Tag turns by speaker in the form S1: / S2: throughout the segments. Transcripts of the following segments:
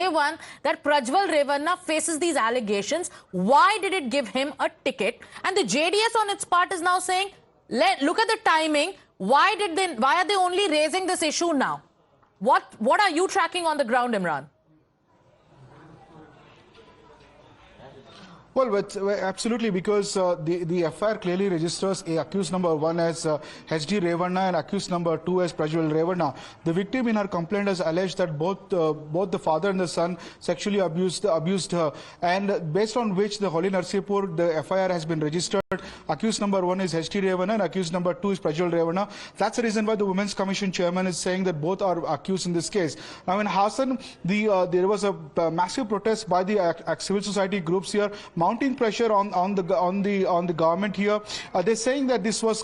S1: one that Prajwal Revanna faces these allegations. Why did it give him a ticket? And the JDS on its part is now saying, look at the timing. Why are they only raising this issue now? What are you tracking on the ground, Imran?
S2: Well, absolutely, because the FIR clearly registers accused number 1 as HD Revanna and accused number 2 as Prajwal Revanna. The victim in her complaint has alleged that both the father and the son sexually abused her, and based on which the Holi Narsipur, the FIR has been registered. Accused number 1 is HD Revanna and accused number 2 is Prajwal Revanna. That's the reason why the Women's Commission chairman is saying that both are accused in this case. Now in Hassan, there was a massive protest by the civil society groups here, mounting pressure on the government here. They're saying that this was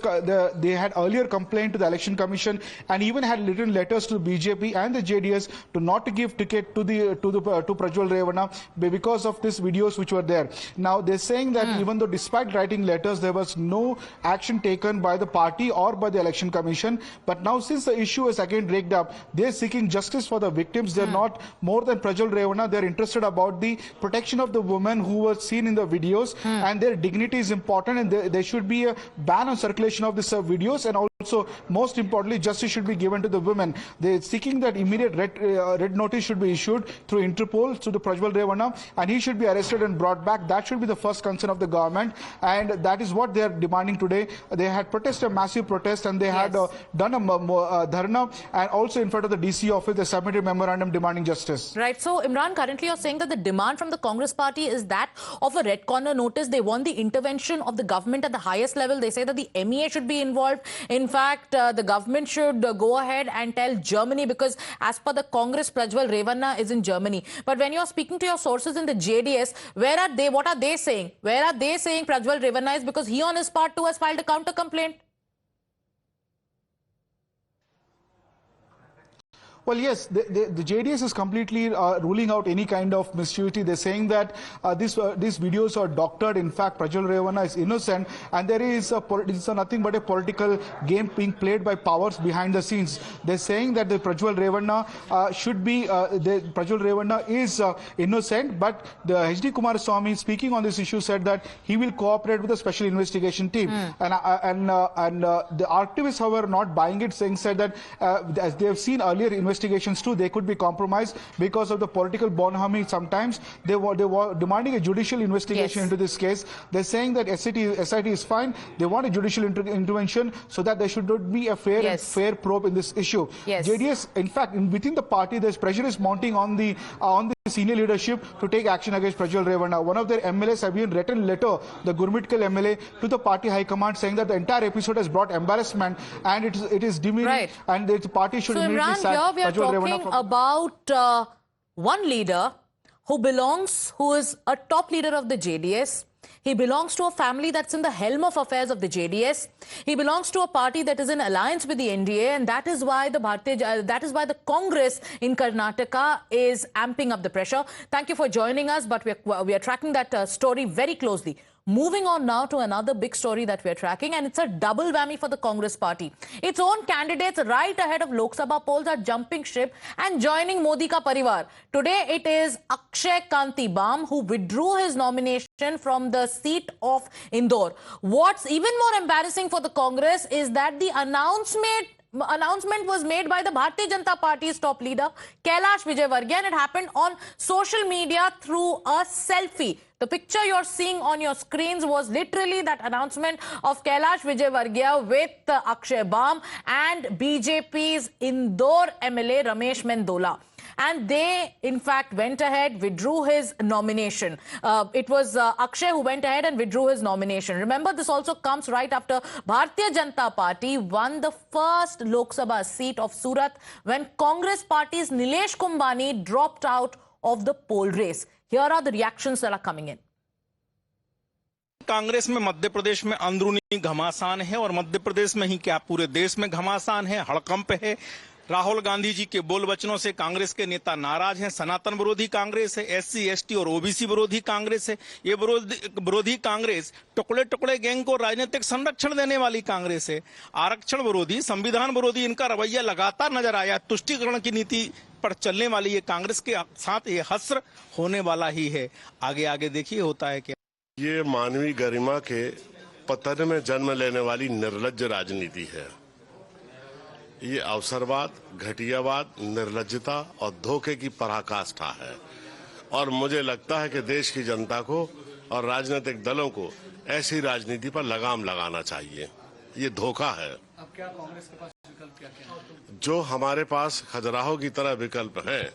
S2: they had earlier complained to the election commission and even had written letters to the BJP and the JDS to not to give ticket to Prajwal Revanna because of these videos which were there. Now they're saying that even though despite writing letters, there was no action taken by the party or by the election commission. But now since the issue is again raked up, they're seeking justice for the victims. They're not more than Prajwal Revanna. They're interested about the protection of the women who were seen in the videos, and their dignity is important, and there should be a ban on circulation of these videos, and also most importantly justice should be given to the women. They're seeking that immediate red notice should be issued through Interpol to the Prajwal Revanna, and he should be arrested and brought back. That should be the first concern of the government, and that is what they are demanding today. They had protested a massive protest, and they had done a dharna, and also in front of the DC office they submitted a memorandum demanding justice.
S1: Right. So Imran, currently you're saying that the demand from the Congress party is that of a red corner notice. They want the intervention of the government at the highest level. They say that the MEA should be involved. In fact, the government should go ahead and tell Germany, because as per the Congress, Prajwal Revanna is in Germany. But when you're speaking to your sources in the JDS, where are they? What are they saying? Where are they saying Prajwal Revanna is? Because he on his part too has filed a counter complaint.
S2: Well, yes, the JDS is completely ruling out any kind of mischievity. They're saying that these videos are doctored. In fact, Prajwal Revanna is innocent, and there is nothing but a political game being played by powers behind the scenes. They're saying that the Prajwal Revanna Prajwal Revanna is innocent, but the HD Kumaraswamy, speaking on this issue, said that he will cooperate with the special investigation team. And the activists, however, not buying it, said that as they have seen earlier investigations too, they could be compromised because of the political bonhomie. Sometimes they were demanding a judicial investigation into this case. They're saying that SIT is fine. They want a judicial intervention so that there should be a fair and fair probe in this issue. JDS, in fact, within the party, there's pressure is mounting on the senior leadership to take action against Prajwal Revanna. One of their MLAs have even written a letter, the Gurmitkal MLA, to the party high command, saying that the entire episode has brought embarrassment and it is demeaning, and the party should immediately sack
S1: we are talking about one leader who is a top leader of the JDS. He belongs to a family that's in the helm of affairs of the JDS. He belongs to a party that is in alliance with the NDA, and that is why the Congress in Karnataka is amping up the pressure. Thank you for joining us, but we are tracking that story very closely. Moving on now to another big story that we're tracking, and it's a double whammy for the Congress party. Its own candidates right ahead of Lok Sabha polls are jumping ship and joining Modi ka parivar. Today it is Akshay Kanti Bam who withdrew his nomination from the seat of Indore. What's even more embarrassing for the Congress is that the announcement was made by the Bharatiya Janata Party's top leader, Kailash Vijayvargiya, and it happened on social media through a selfie. The picture you're seeing on your screens was literally that announcement of Kailash Vijayvargiya with Akshay Bam and BJP's Indore MLA Ramesh Mendola. And they, in fact, went ahead, withdrew his nomination. It was Akshay who went ahead and withdrew his nomination. Remember, this also comes right after Bharatiya Janata Party won the first Lok Sabha seat of Surat when Congress party's Nilesh Kumbhani dropped out of the poll race. Here are the reactions that are coming in.
S3: Congress में मध्य प्रदेश में अंदरूनी घमासान है और मध्य प्रदेश में ही क्या पूरे देश में घमासान है, हड़कंप है। राहुल गांधी जी के बोल वचनों से कांग्रेस के नेता नाराज हैं। सनातन विरोधी कांग्रेस है, SC, ST और OBC विरोधी कांग्रेस है। ये विरोधी कांग्रेस टुकड़े टुकड़े गैंग को राजनीतिक संरक्षण देने वाली कांग्रेस है। आरक्षण विरोधी, संविधान विरोधी इनका रवैया लगातार नजर आया। तुष्टीकरण की नीति पर चलने वाली ये कांग्रेस के साथ ये हस्र होने वाला ही है। आगे आगे देखिए होता है क्या।
S4: ये मानवीय गरिमा के पतन में जन्म लेने वाली निर्लज्ज राजनीति है। ये अवसरवाद, घटियावाद, निर्लज्जता और धोखे की पराकाष्ठा है और मुझे लगता है कि देश की जनता को और राजनीतिक दलों को ऐसी राजनीति पर लगाम लगाना चाहिए। ये धोखा है।
S2: अब क्या कांग्रेस के पास विकल्प क्या
S4: जो हमारे पास खजुराहो की तरह विकल्प हैं,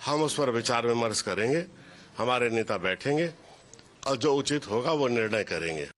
S4: हम उस पर विचार विमर्श करेंगे। हमारे नेता बैठेंगे और जो उचित होगा वो निर्णय करेंगे।